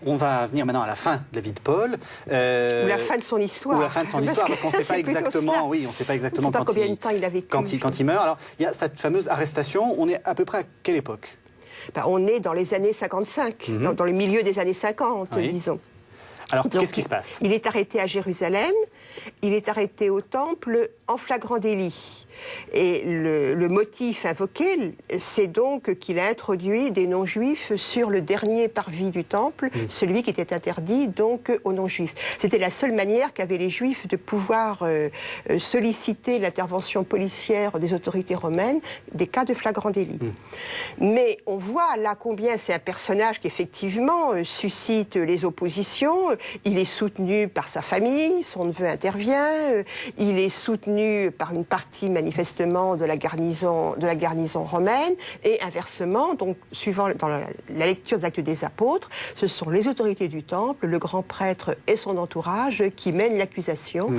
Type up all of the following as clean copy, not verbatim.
on va venir maintenant à la fin de la vie de Paul. Ou la fin de son histoire. Ou la fin de son histoire, parce qu'on ne sait pas exactement, oui, on sait pas exactement combien de temps il a vécu. Quand il meurt. Alors, il y a cette fameuse arrestation. On est à peu près à quelle époque? On est dans les années 55, dans le milieu des années 50, disons. Alors, qu'est-ce qui se passe? Il est arrêté à Jérusalem, il est arrêté au Temple en flagrant délit. Et le motif invoqué, c'est donc qu'il a introduit des non-juifs sur le dernier parvis du Temple, celui qui était interdit donc aux non-juifs. C'était la seule manière qu'avaient les juifs de pouvoir solliciter l'intervention policière des autorités romaines des cas de flagrant délit. Mais on voit là combien c'est un personnage qui effectivement suscite les oppositions. Il est soutenu par sa famille, son neveu intervient, il est soutenu par une partie manifestement de la garnison romaine, et inversement, donc suivant dans la lecture des Actes des Apôtres, ce sont les autorités du Temple, le grand prêtre et son entourage qui mènent l'accusation,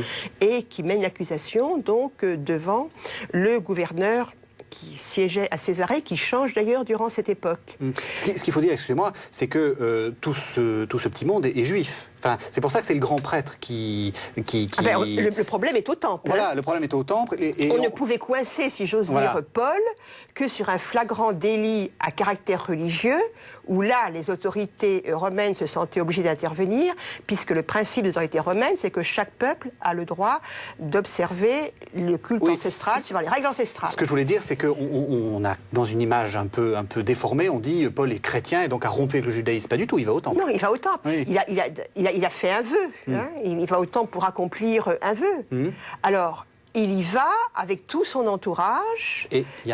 et qui mènent l'accusation donc devant le gouverneur qui siégeait à Césarée, qui change d'ailleurs durant cette époque. Ce qu'il faut dire, excusez-moi, c'est que tout ce petit monde est juif. Enfin, c'est pour ça que c'est le grand prêtre qui... Le problème est au Temple. Voilà, le problème est au Temple. On ne pouvait coincer, si j'ose dire, Paul, que sur un flagrant délit à caractère religieux, où là, les autorités romaines se sentaient obligées d'intervenir, puisque le principe des autorités romaines, c'est que chaque peuple a le droit d'observer le culte ancestral, suivant les règles ancestrales. Ce que je voulais dire, c'est qu'on a, dans une image un peu déformée, on dit Paul est chrétien et donc a rompu avec le judaïsme. Pas du tout, il va au Temple. Non, il va au Temple. Oui. Il a fait un vœu. Il va au Temple pour accomplir un vœu. Alors, il y va avec tout son entourage,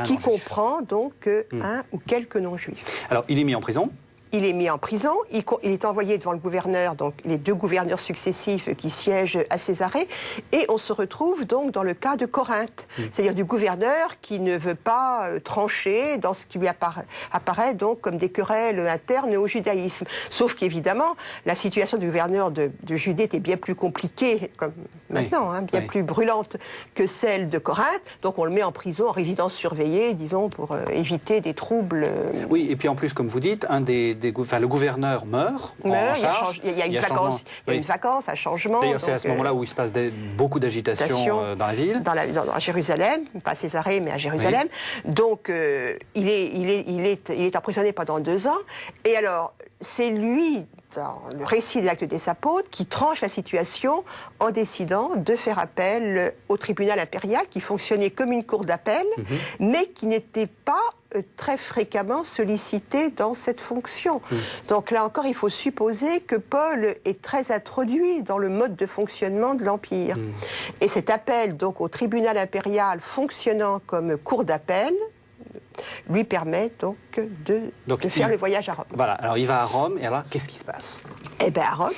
qui comprend donc un ou quelques non-juifs. Alors, il est mis en prison. Il est mis en prison, il est envoyé devant le gouverneur, donc les deux gouverneurs successifs qui siègent à Césarée, et on se retrouve donc dans le cas de Corinthe, c'est-à-dire du gouverneur qui ne veut pas trancher dans ce qui lui apparaît donc comme des querelles internes au judaïsme. Sauf qu'évidemment, la situation du gouverneur de Judée était bien plus compliquée, comme maintenant, bien plus brûlante que celle de Corinthe, donc on le met en prison, en résidence surveillée, disons, pour éviter des troubles. Oui, et puis en plus, comme vous dites, le gouverneur meurt en charge. Il y a une vacance, un changement. D'ailleurs, c'est à ce moment-là où il se passe beaucoup d'agitation dans la ville. À Jérusalem, pas à Césarée, mais à Jérusalem. Donc, il est emprisonné pendant 2 ans. Et alors, c'est lui, dans le récit des Actes des Apôtres, qui tranche la situation en décidant de faire appel au tribunal impérial, qui fonctionnait comme une cour d'appel, mais qui n'était pas très fréquemment sollicité dans cette fonction. Donc là encore, il faut supposer que Paul est très introduit dans le mode de fonctionnement de l'Empire. Et cet appel donc au tribunal impérial fonctionnant comme cour d'appel lui permet donc de faire le voyage à Rome. Voilà, alors il va à Rome, et alors qu'est-ce qui se passe? Eh bien à Rome,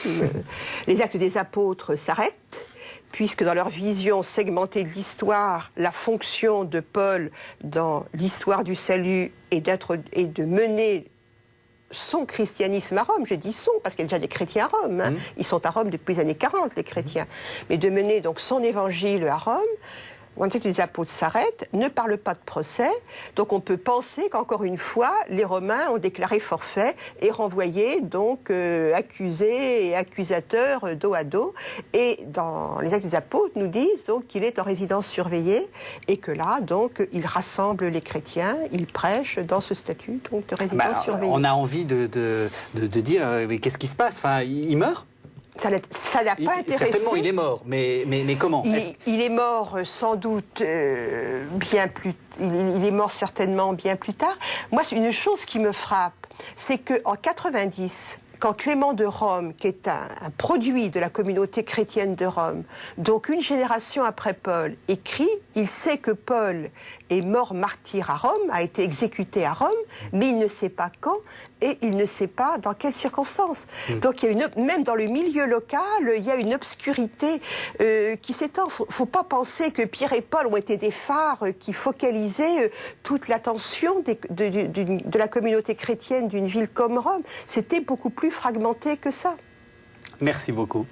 les Actes des Apôtres s'arrêtent, puisque dans leur vision segmentée de l'histoire, la fonction de Paul dans l'histoire du salut est de mener son christianisme à Rome, je dis son, parce qu'il y a déjà des chrétiens à Rome, ils sont à Rome depuis les années 40, les chrétiens, mais de mener donc son évangile à Rome. Quand les apôtres s'arrêtent, ne parlent pas de procès, donc on peut penser qu'encore une fois, les Romains ont déclaré forfait et renvoyé donc accusés et accusateurs dos à dos. Et dans les Actes des Apôtres, nous disent donc qu'il est en résidence surveillée et que là, donc, il rassemble les chrétiens, il prêche dans ce statut donc, de résidence surveillée. On a envie de dire, mais qu'est-ce qui se passe? Enfin, il meurt? Ça n'a pas intéressé. Certainement, il est mort, mais comment? Il est mort sans doute bien plus... Il est mort certainement bien plus tard. Moi, c'est une chose qui me frappe, c'est qu'en 90... quand Clément de Rome, qui est un produit de la communauté chrétienne de Rome, donc une génération après Paul, écrit, il sait que Paul est mort martyr à Rome, a été exécuté à Rome, mais il ne sait pas quand et il ne sait pas dans quelles circonstances. Donc il y a même dans le milieu local, il y a une obscurité qui s'étend. Faut pas penser que Pierre et Paul ont été des phares qui focalisaient toute l'attention de la communauté chrétienne d'une ville comme Rome. C'était beaucoup plus fragmenté que ça. Merci beaucoup.